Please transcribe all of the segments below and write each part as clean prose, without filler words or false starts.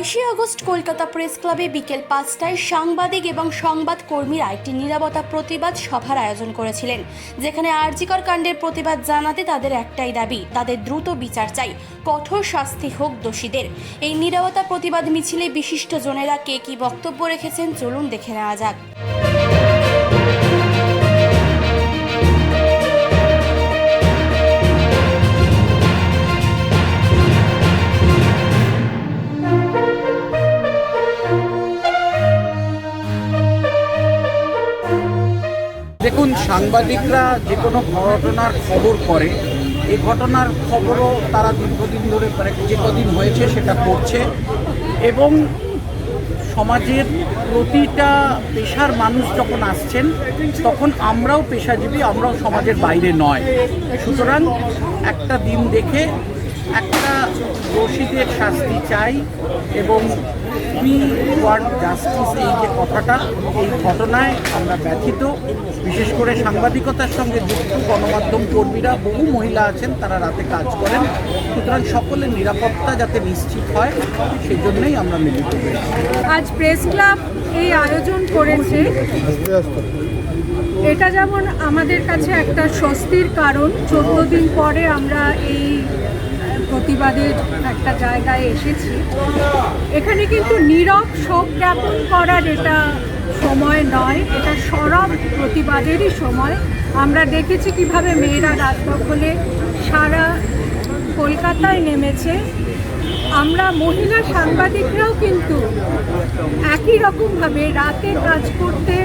22 August Kolkata press ক্লাবে বিকেল 5টায় সাংবাদিক এবং সংবাদকর্মীরা একটি নীরবতা প্রতিবাদ সভার আয়োজন করেছিলেন, যেখানে আরজিকর কাণ্ডের প্রতিবাদ জানাতে তাদের একটাই দাবি, তাদের দ্রুত বিচার চাই, কঠোর শাস্তি হোক দোষীদের। এই নীরবতা প্রতিবাদ মিছিলে বিশিষ্টজনেরা কে কি বক্তব্য রেখেছেন চলুন দেখে নেওয়া যাক। দেখুন, সাংবাদিকরা যে কোনো ঘটনার খবর করে, এই ঘটনার খবরও তারা দীর্ঘদিন ধরে যে কদিন হয়েছে সেটা করছে এবং সমাজের প্রতিটা পেশার মানুষ যখন আসছেন তখন আমরাও পেশাজীবী, আমরাও সমাজের বাইরে নয়। সুতরাং একটা দিন দেখে একটা দোষীদের শাস্তি চাই এবং উই ওয়ান্ট জাস্টিস, এই যে কথাটা, এই ঘটনায় আমরা ব্যথিত। বিশেষ করে সাংবাদিকতার সঙ্গে যুক্ত গণমাধ্যম কর্মীরা, বহু মহিলা আছেন, তারা রাতে কাজ করেন। সুতরাং সকলের নিরাপত্তা যাতে নিশ্চিত হয় সেই জন্যই আমরা মিলিত হয়েছি। আজ প্রেস ক্লাব এই আয়োজন করেছে, এটা যেমন আমাদের কাছে একটা স্বস্তির কারণ। 14 দিন পরে আমরা এই প্রতিবাদের একটা জায়গায় এসেছি। এখানে কিন্তু নীরব শোক জ্ঞাপন করার এটা সময় নয়, এটা সরব প্রতিবাদেরই সময়। আমরা দেখেছি কিভাবে মেয়েরা রাজপথে সারা কলকাতায় নেমেছে। আমরা মহিলা সাংবাদিকরাও কিন্তু একই রকমভাবে রাতে কাজ করতে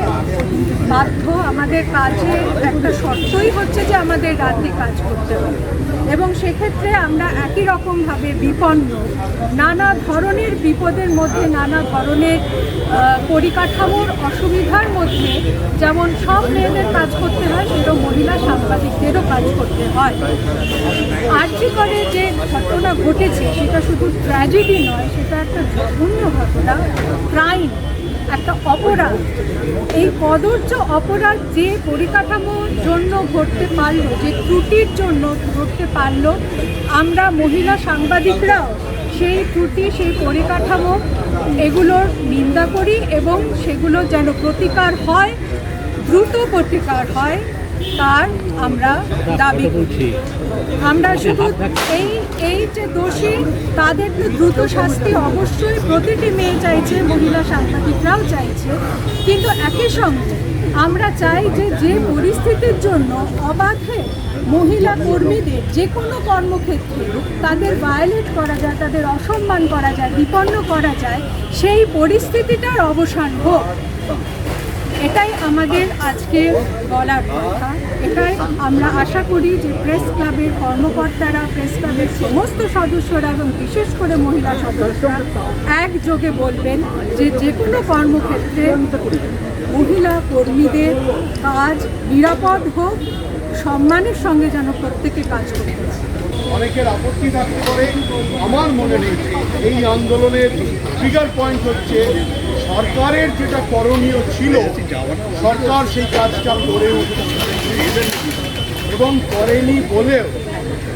বাধ্য। আমাদের কাজে একটা শর্তই হচ্ছে যে আমাদের রাতে কাজ করতে হবে এবং সেক্ষেত্রে আমরা একই রকমভাবে বিপন্ন। নানা ধরনের বিপদের মধ্যে, নানা ধরনের পরিকাঠামোর অসুবিধার মধ্যে যেমন সব মেয়েদের কাজ করতে হয়, সেরকম মহিলা সাংবাদিকদেরও কাজ করতে হয়। আরজিকরে যে ঘটনা ঘটেছে সেটা শুধু ট্র্যাজেডি নয়, সেটা একটা জঘন্য ঘটনা, ক্রাইম, একটা অপরাধ। এই কদর্য অপরাধ যে পরিকাঠামোর জন্য ঘটতে পারলো, যে ত্রুটির জন্য ঘটতে পারলো, আমরা মহিলা সাংবাদিকরাও সেই ত্রুটি, সেই পরিকাঠামো এগুলোর নিন্দা করি এবং সেগুলো যেন প্রতিকার হয়, দ্রুত প্রতিকার হয়, তার আমরা দাবি করছি। আমরা শুধু এই যে দোষী তাদের দ্রুত শাস্তি অবশ্যই প্রতিটি মেয়ে চাইছে, মহিলা সাংবাদিকরাও চাইছে, কিন্তু একই সঙ্গে আমরা চাই যে পরিস্থিতির জন্য অবাধে মহিলা কর্মীদের যে কোনো কর্মক্ষেত্রে তাদের ভায়োলেট করা যায়, তাদের অসম্মান করা যায়, বিপন্ন করা যায়, সেই পরিস্থিতিটার অবসান হোক। এটাই আমাদের আজকে বলার কথা। এটাই আমরা আশা করি যে প্রেস ক্লাবের কর্মকর্তারা, প্রেস ক্লাবের সমস্ত সদস্যরা এবং বিশেষ করে মহিলা সদস্যরা একযোগে বলবেন যে কোনো কর্মক্ষেত্রে মহিলা কর্মীদের কাজ নিরাপদ হোক, সম্মানের সঙ্গে যেন প্রত্যেকে কাজ করতে পারে। অনেকের আপত্তি থাকতে পারে, আমার মনে নেই এই আন্দোলনের ট্রিগার পয়েন্ট হচ্ছে সরকারের যেটা করণীয় ছিল, সরকার সেই কাজটা করে উঠছে এবং করেনি বলেও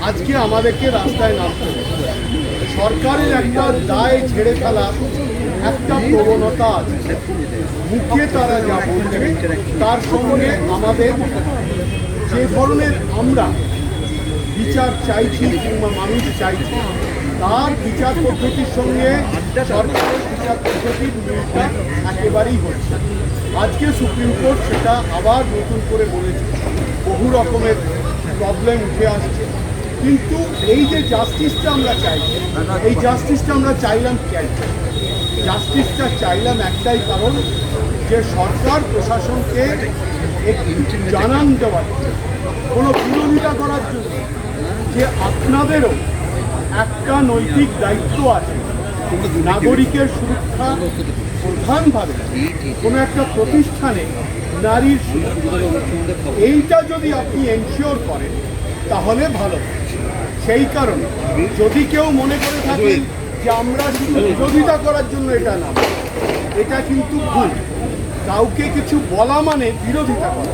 আজকে আমাদেরকে রাস্তায় নামতে হচ্ছে। সরকারের একটা দায় ছেড়ে ফেলা একটা প্রবণতা আছে, মুখে তারা যা বলছে তার সঙ্গে আমাদের যে ধরনের আমরা বিচার চাইছি কিংবা মানুষ চাইছে, তার বিচার পদ্ধতির সঙ্গে সরকারের বিচার পদ্ধতির মিলটা একেবারেই হচ্ছে। আজকে সুপ্রিম কোর্ট সেটা আবার নতুন করে বলেছে, বহু রকমের প্রবলেম উঠে আসছে, কিন্তু এই যে জাস্টিসটা আমরা চাইছি, এই জাস্টিসটা আমরা চাইলাম কেন? জাস্টিসটা চাইলাম একটাই কারণ, যে সরকার প্রশাসনকে একটু জানান দেওয়ার, কোনো বিরোধিতা করার জন্য যে আপনাদেরও একটা নৈতিক দায়িত্ব আছে, নাগরিকের সুরক্ষা প্রধানভাবে কোনো একটা প্রতিষ্ঠানে নারীর সুরক্ষা, এইটা যদি আপনি এনশিওর করেন তাহলে ভালো। সেই কারণে যদি কেউ মনে করে থাকেন যে আমরা শুধু বিরোধিতা করার জন্য এটা না, এটা কিন্তু ভুল। কাউকে কিছু বলা মানে বিরোধিতা করা,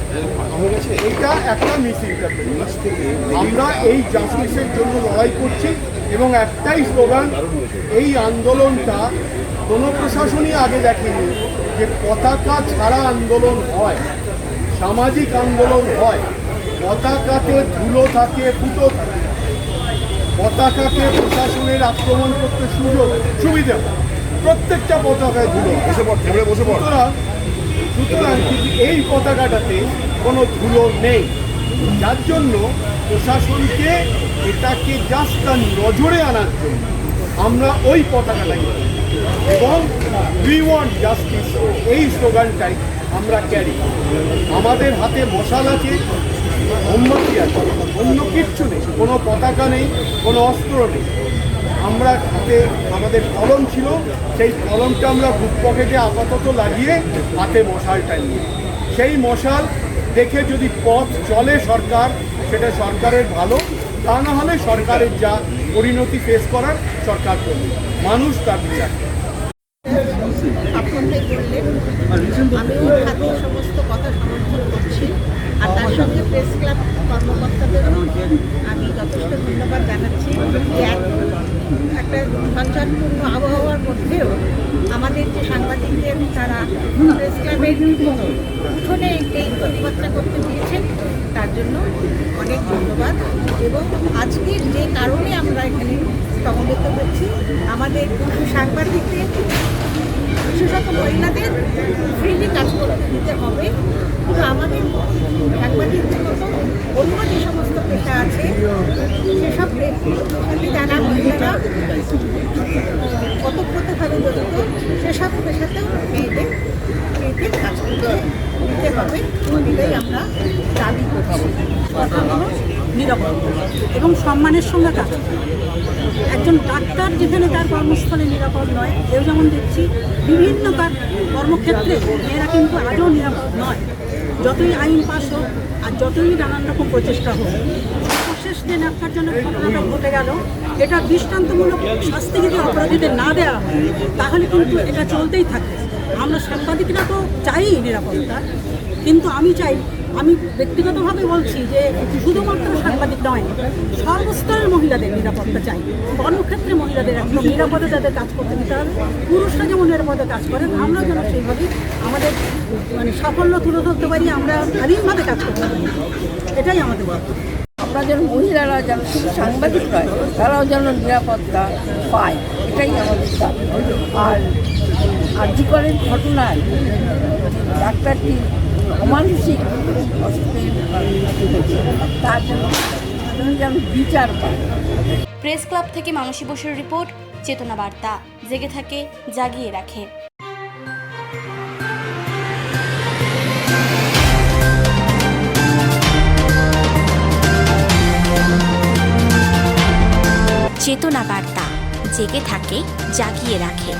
এটা একটা মিস ইন্টারপ্রিটেশন। আমরা এই জাস্টিসের জন্য লড়াই করছি এবং একটাই স্লোগান, এই আন্দোলনটা কোনো প্রশাসনই আগে দেখেনি যে পতাকা ছাড়া আন্দোলন হয়, সামাজিক আন্দোলন হয়, পতাকাতে ধুলো থাকে, ফুটো থাকে, পতাকাকে প্রশাসনের আক্রমণ করতে সুবিধা হয়, প্রত্যেকটা পতাকায় ধুলো। সুতরাং কিন্তু এই পতাকাটাতে কোনো ধুলো নেই, যার জন্য প্রশাসনকে এটাকে জাস্ট নজরে আনার জন্য আমরা ওই পতাকাটাকে এবং উই ওয়ান্ট জাস্টিস এই স্লোগানটাই আমরা ক্যারি। আমাদের হাতে মশাল আছে, মোমবাতি আছে, অন্য কিচ্ছু নেই, কোনো পতাকা নেই, কোনো অস্ত্র নেই। আমরা হাতে আমাদের কলম ছিল, সেই কলমটা আমরা বুক পকেটে আপাতত লাগিয়ে হাতে মশালটা নিয়ে, সেই মশাল দেখে যদি পথ চলে সরকার, সেটা সরকারের ভালো, তা না হলে সরকারের যা পরিণতি ফেস করার সরকার করবে, মানুষ তার বিচার। আপনারাই বললেন, আমিও তাদের সমস্ত কথা সমর্থন করছি, আর তার সঙ্গে প্রেস ক্লাব কর্মকর্তাদেরও আমি যথেষ্ট ধন্যবাদ জানাচ্ছি যে একটা সঞ্চারপূর্ণ আবহাওয়ার মধ্যেও আমাদের যে সাংবাদিকদের তারা প্রেস ক্লাবের উঠোনে এই প্রতিবাদটা করতে দিয়েছেন, তার জন্য অনেক ধন্যবাদ। এবং আজকের যে কারণে আমরা এখানে সমবেত করছি, আমাদের সাংবাদিকদের বিশেষত মহিলাদের ফ্রিলি কাজ করতে দিতে হবে। কিন্তু আমাদের সাংবাদিকদের মতো অন্য যে সমস্ত পেশা আছে সেসব পেশাতে যারা মহিলারা ওতপ্রোতভাবে জড়িত, সেসব পেশাতেও মেয়েদের কাজ করতে দিতে হবে, এটাই আমরা দাবি করছি। নিরাপদ এবং সম্মানের সঙ্গে কাজ করে। একজন ডাক্তার যেখানে তার কর্মস্থলে নিরাপদ নয়, এও যেমন দেখছি বিভিন্ন তার কর্মক্ষেত্রে মেয়েরা কিন্তু আজও নিরাপদ নয়, যতই আইন পাস হোক আর যতই নানান রকম প্রচেষ্টা হোক। সর্বশেষ যে ন্যাক্কারজনক ঘটনাটা ঘটে গেল, এটা দৃষ্টান্তমূলক শাস্তি যদি অপরাধীদের না দেওয়া হয়, তাহলে কিন্তু এটা চলতেই থাকে। আমরা সাংবাদিকরা তো চাই নিরাপত্তা, কিন্তু আমি ব্যক্তিগতভাবে বলছি যে শুধুমাত্র সাংবাদিক নয়, সর্বস্তরের মহিলাদের নিরাপত্তা চাই। কর্মক্ষেত্রে মহিলাদের একদম নিরাপদে তাদের কাজ করতে দিতে হবে। পুরুষরা যেমন নিরাপদে কাজ করেন, আমরা যেন সেইভাবেই আমাদের সাফল্য তুলে ধরতে পারি, আমরা স্বাধীনভাবে কাজ করতে পারি, এটাই আমাদের বক্তব্য। আমরা যেন মহিলারা যেন শুধু সাংবাদিক নয়, তারাও যেন নিরাপত্তা পায়, এটাই আমাদের দাবি। আর আর্যিকরের ঘটনায় ডাক্তারটি অমানসিক তার জন্য যেন বিচার পায়। প্রেস ক্লাব থেকে মানসী বসুর রিপোর্ট, চেতনা বার্তা, জেগে থাকে, জাগিয়ে রাখে। চেতনা বার্তা, জেগে থাকে, জাগিয়ে রাখে।